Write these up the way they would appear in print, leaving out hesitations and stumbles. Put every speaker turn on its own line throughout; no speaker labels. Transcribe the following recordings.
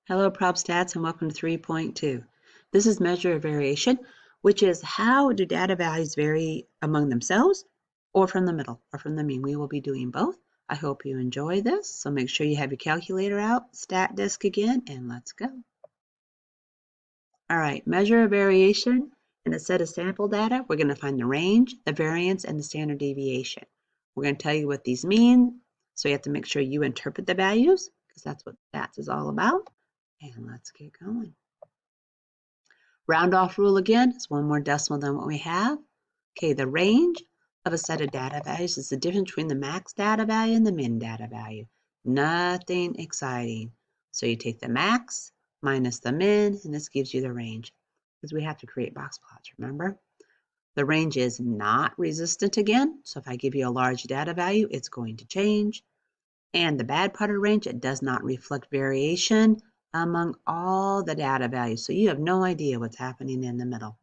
Hello, prob stats, and welcome to 3.2. This is measure of variation, which is how do data values vary among themselves or from the middle or from the mean. We will be doing both. I hope you enjoy this. So make sure you have your calculator out, stat disk again, and let's go. All right, measure of variation in a set of sample data. We're going to find the range, the variance, and the standard deviation. We're going to tell you what these mean. So you have to make sure you interpret the values because that's what stats is all about. And let's get going. Round off rule again is one more decimal than what we have. Okay, the range of a set of data values is the difference between the max data value and the min data value. Nothing exciting. So you take the max minus the min, and this gives you the range because we have to create box plots, remember? The range is not resistant again. So if I give you a large data value, it's going to change. And the bad part of range, it does not reflect variation among all the data values. So you have no idea what's happening in the middle.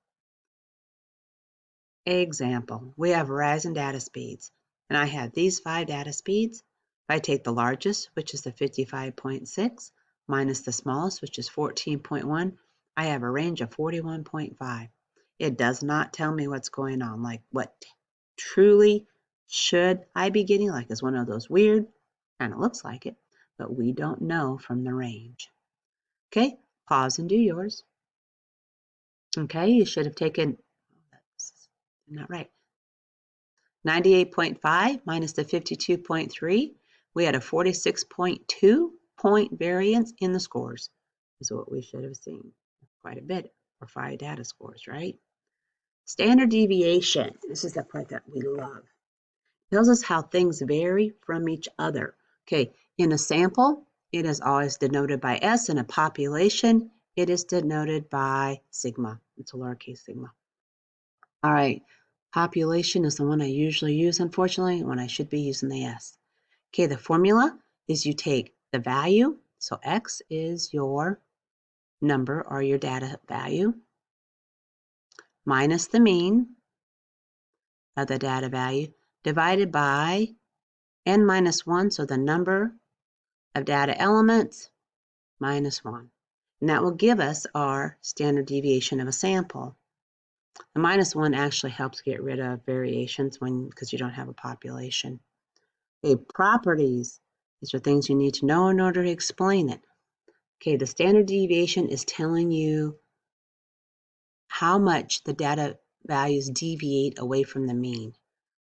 Example, we have Verizon data speeds, and I have these 5 data speeds. If I take the largest, which is the 55.6, minus the smallest, which is 14.1, I have a range of 41.5. It does not tell me what's going on, like what truly should I be getting, like is one of those weird, kind of looks like it, but we don't know from the range. Okay, pause and do yours. Okay, you should have taken, that's not right, 98.5 minus the 52.3, we had a 46.2 point variance in the scores, is what we should have seen. Quite a bit for 5 data scores, right? Standard deviation, this is the part that we love. It tells us how things vary from each other. Okay, in a sample, it is always denoted by S. In a population, it is denoted by sigma. It's a lowercase sigma. All right, population is the one I usually use, unfortunately, when I should be using the S. Okay, the formula is you take the value, so X is your number or your data value, minus the mean of the data value, divided by n minus 1, so the number of data elements minus 1. And that will give us our standard deviation of a sample. The minus 1 actually helps get rid of variations because you don't have a population. Okay, properties. These are things you need to know in order to explain it. Okay, the standard deviation is telling you how much the data values deviate away from the mean.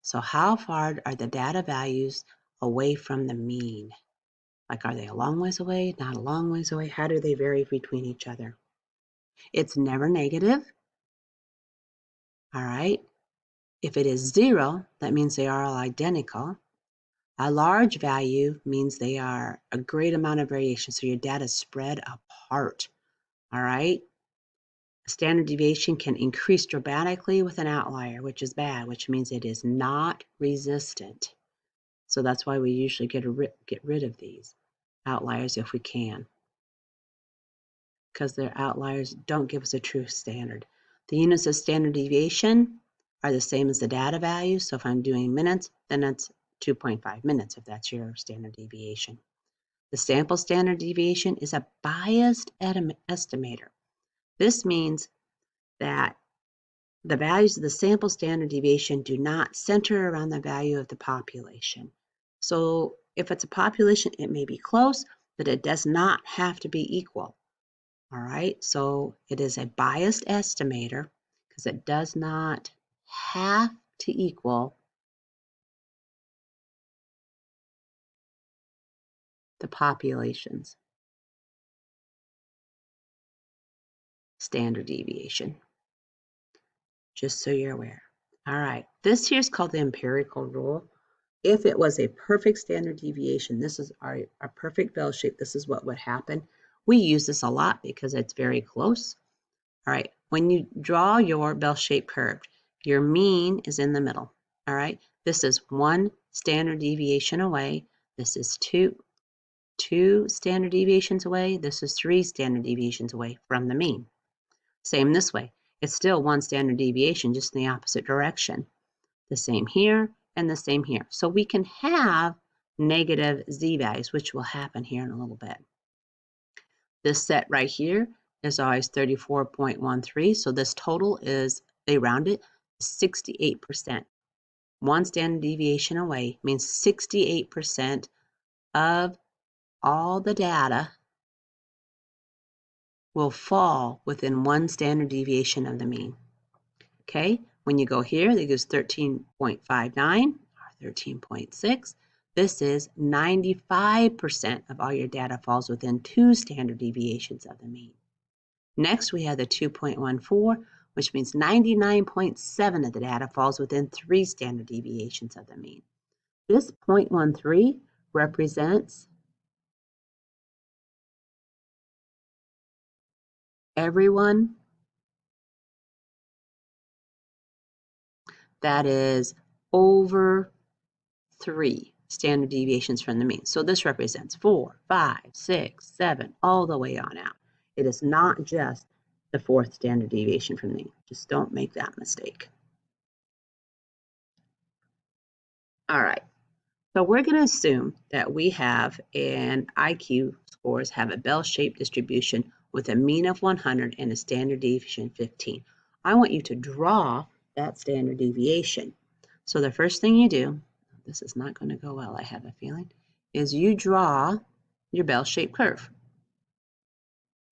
So how far are the data values away from the mean? Like, are they a long ways away, not a long ways away? How do they vary between each other? It's never negative. All right. If it is 0, that means they are all identical. A large value means they are a great amount of variation, so your data is spread apart. All right. Standard deviation can increase dramatically with an outlier, which is bad, which means it is not resistant. So that's why we usually get rid of these outliers if we can, because their outliers don't give us a true standard. The units of standard deviation are the same as the data value. So if I'm doing minutes, then it's 2.5 minutes if that's your standard deviation. The sample standard deviation is a biased estimator. This means that the values of the sample standard deviation do not center around the value of the population. So if it's a population, it may be close, but it does not have to be equal. All right, so it is a biased estimator because it does not have to equal the population's standard deviation, just so you're aware. All right, this here is called the empirical rule. If it was a perfect standard deviation, this is our perfect bell shape, this is what would happen. We use this a lot because it's very close. All right, when you draw your bell-shaped curve, your mean is in the middle. All right, this is 1 standard deviation away. This is two standard deviations away. This is 3 standard deviations away from the mean. Same this way. It's still 1 standard deviation, just in the opposite direction. The same here and the same here. So we can have negative z values, which will happen here in a little bit. This set right here is always 34.13. So this total is, they round it, 68%. One standard deviation away means 68% of all the data will fall within one standard deviation of the mean. Okay, when you go here, it gives 13.59 or 13.6. This is 95% of all your data falls within 2 standard deviations of the mean. Next, we have the 2.14, which means 99.7 of the data falls within 3 standard deviations of the mean. This 0.13 represents everyone that is over 3 standard deviations from the mean. So this represents 4, 5, 6, 7, all the way on out. It is not just the 4th standard deviation from the mean. Just don't make that mistake. All right. So we're going to assume that we have an IQ scores have a bell-shaped distribution with a mean of 100 and a standard deviation 15. I want you to draw that standard deviation. So the first thing you do, this is not going to go well, I have a feeling, is you draw your bell-shaped curve.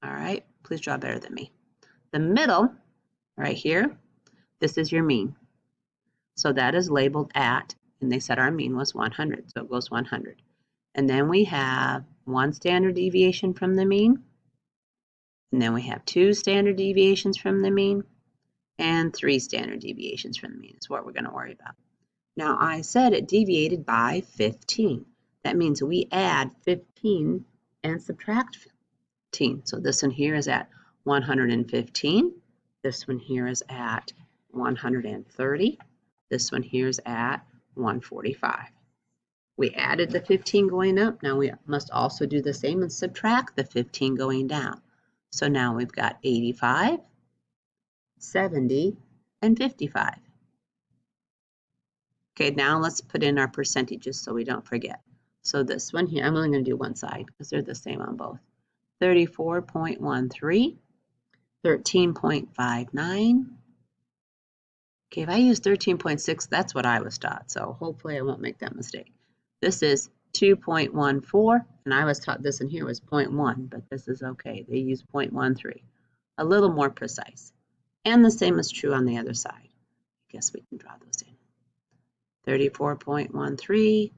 All right, please draw better than me. The middle, right here, this is your mean. So that is labeled at, and they said our mean was 100, so it goes 100. And then we have 1 standard deviation from the mean, and then we have 2 standard deviations from the mean, and 3 standard deviations from the mean is what we're going to worry about. Now I said it deviated by 15. That means we add 15 and subtract 15. So this one here is at 115. This one here is at 130. This one here is at 145. We added the 15 going up. Now we must also do the same and subtract the 15 going down. So now we've got 85, 70, and 55. Okay, now let's put in our percentages so we don't forget. So this one here, I'm only going to do one side because they're the same on both. 34.13, 13.59. Okay, if I use 13.6, that's what I was taught, so hopefully I won't make that mistake. This is 2.14, and I was taught this in here was 0.1, but this is okay. They use 0.13, a little more precise. And the same is true on the other side. I guess we can draw those in. 34.13,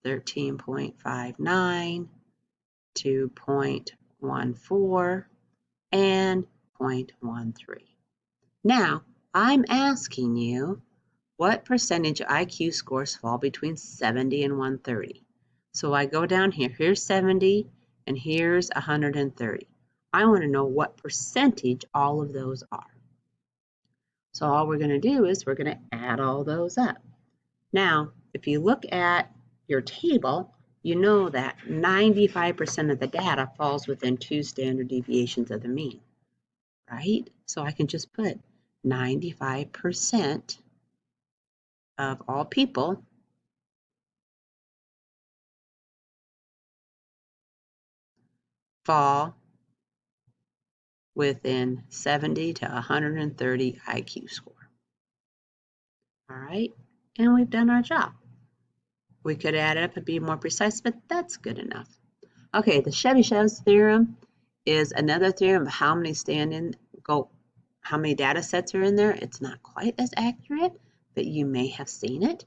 13.59, 2.14, and 0.13. Now, I'm asking you, what percentage of IQ scores fall between 70 and 130? So I go down here, here's 70, and here's 130. I want to know what percentage all of those are. So all we're going to do is we're going to add all those up. Now, if you look at your table, you know that 95% of the data falls within 2 standard deviations of the mean, right? So I can just put 95% of all people fall within 70 to 130 IQ score. All right, and we've done our job. We could add it up and be more precise, but that's good enough. Okay, the Chebyshev's theorem is another theorem of how many how many data sets are in there. It's not quite as accurate, but you may have seen it.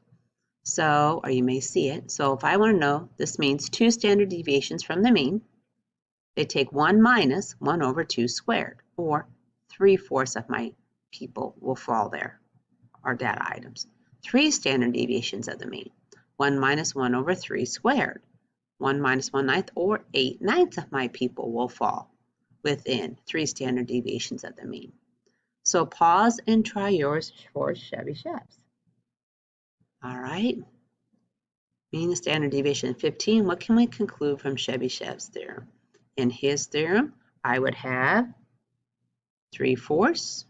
So, or you may see it. So if I want to know, this means 2 standard deviations from the mean. They take 1 minus 1 over 2 squared, or 3/4 of my people will fall there, our data items. 3 standard deviations of the mean. 1 minus 1 over 3 squared. 1 minus 1/9, or 8/9 of my people will fall within 3 standard deviations of the mean. So pause and try yours for Chebyshev's. All right. Mean standard deviation 15. What can we conclude from Chebyshev's theorem? In his theorem, I would have 3/4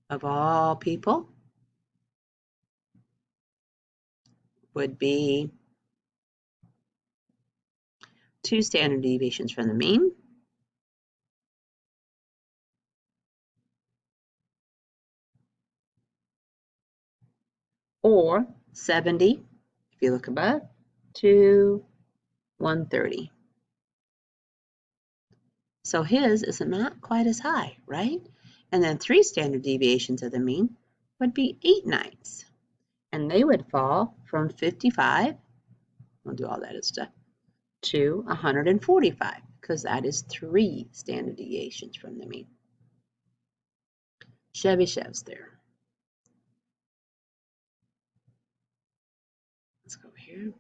of all people would be 2 standard deviations from the mean, or 70, if you look above, to 130. So his is not quite as high, right? And then 3 standard deviations of the mean would be 8/9, and they would fall from 55, we'll do all that as stuff, to 145, because that is 3 standard deviations from the mean. Chevy Chevs there. Let's go here.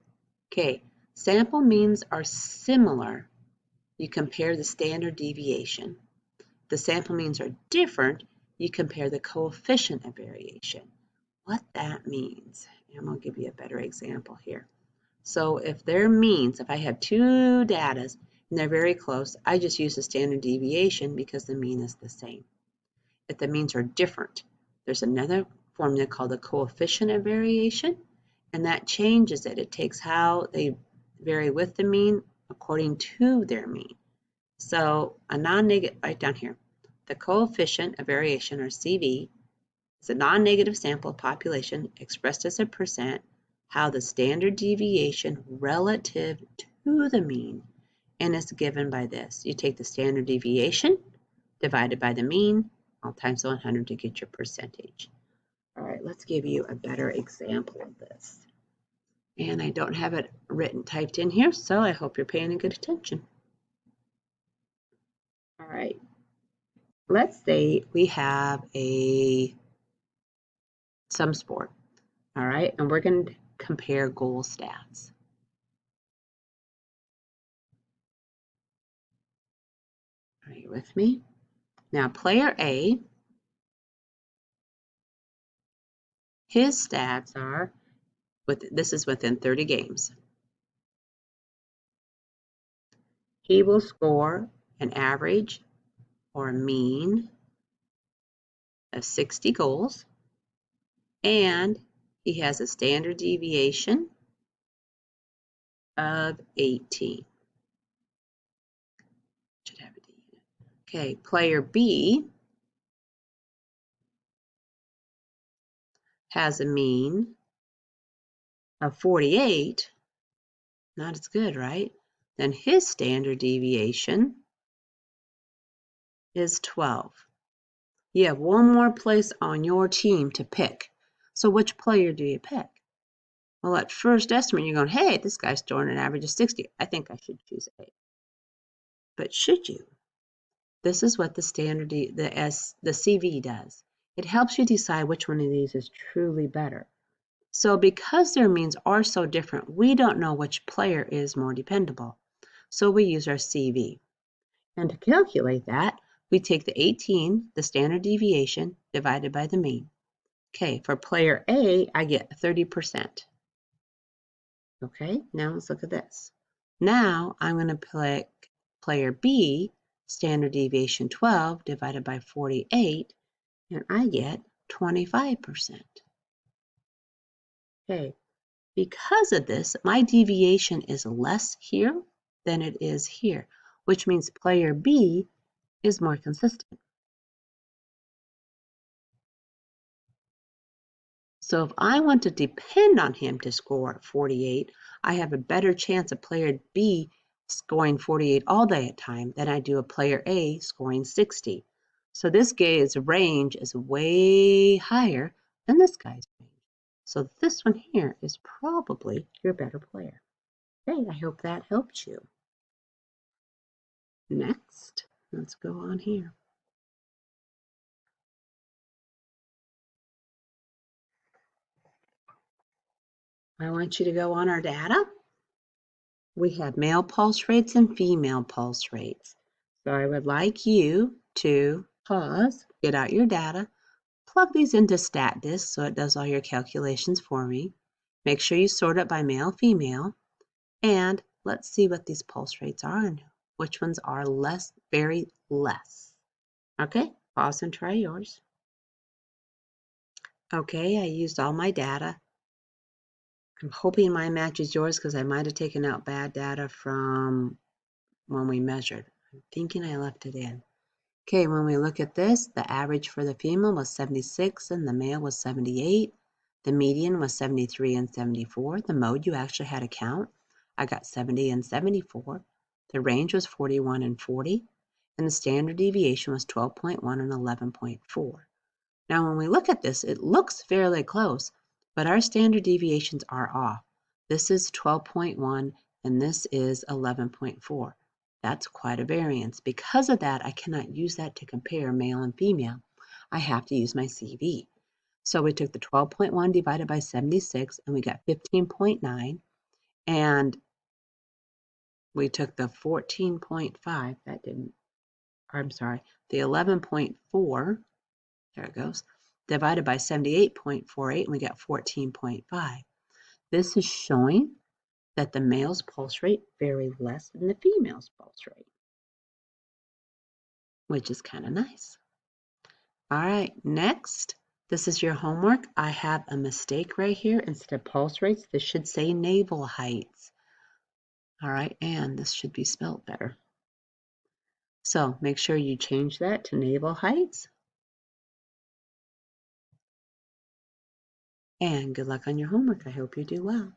Okay, sample means are similar. You compare the standard deviation. The sample means are different. You compare the coefficient of variation. What that means, I'm going to give you a better example here. So if their means, if I have 2 datas and they're very close, I just use the standard deviation because the mean is the same. If the means are different, there's another formula called the coefficient of variation, and that changes it. It takes how they vary with the mean according to their mean. So a non-negative, right down here, the coefficient of variation, or CV, is a non-negative sample population expressed as a percent, how the standard deviation relative to the mean, and is given by this. You take the standard deviation divided by the mean, all times 100 to get your percentage. All right, let's give you a better example of this. And I don't have it written, typed in here, so I hope you're paying good attention. All right, let's say we have some sport, all right, and we're going to compare goal stats. Are you with me? Now, player A, his stats are, this is within 30 games. He will score an average or a mean of 60 goals, and he has a standard deviation of 18. Should have a D in it. Okay, player B has a mean of 48. Not as good, right? Then his standard deviation is 12. You have one more place on your team to pick. So which player do you pick? Well, at first estimate, you're going, hey, this guy's scoring an average of 60. I think I should choose A. But should you? This is what the standard, the CV does. It helps you decide which one of these is truly better. So because their means are so different, we don't know which player is more dependable. So we use our CV. And to calculate that, we take the 18, the standard deviation, divided by the mean. Okay, for player A, I get 30%. Okay, now let's look at this. Now I'm going to pick player B, standard deviation 12 divided by 48, and I get 25%. Okay, because of this, my deviation is less here than it is here, which means player B is more consistent. So if I want to depend on him to score 48, I have a better chance of player B scoring 48 all day at time than I do a player A scoring 60. So this guy's range is way higher than this guy's range. So this one here is probably your better player. Okay, I hope that helps you. Next, let's go on here. I want you to go on our data. We have male pulse rates and female pulse rates. So I would like you to pause, get out your data, plug these into StatDisk so it does all your calculations for me. Make sure you sort it by male, female, and let's see what these pulse rates are and which ones are less, very less. Okay, pause and try yours. Okay, I used all my data. I'm hoping mine matches yours because I might have taken out bad data from when we measured. I'm thinking I left it in. Okay, when we look at this, the average for the female was 76 and the male was 78. The median was 73 and 74. The mode, you actually had a count. I got 70 and 74. The range was 41 and 40. And the standard deviation was 12.1 and 11.4. Now, when we look at this, it looks fairly close, but our standard deviations are off. This is 12.1 and this is 11.4. That's quite a variance. Because of that, I cannot use that to compare male and female. I have to use my CV. So we took the 12.1 divided by 76 and we got 15.9. And we took the 14.5, that didn't, I'm sorry, the 11.4, there it goes, divided by 78.48 and we got 14.5. This is showing that the male's pulse rate varies less than the female's pulse rate, which is kind of nice. All right, next, this is your homework. I have a mistake right here. Instead of pulse rates, this should say navel heights. All right, and this should be spelled better. So make sure you change that to navel heights. And good luck on your homework. I hope you do well.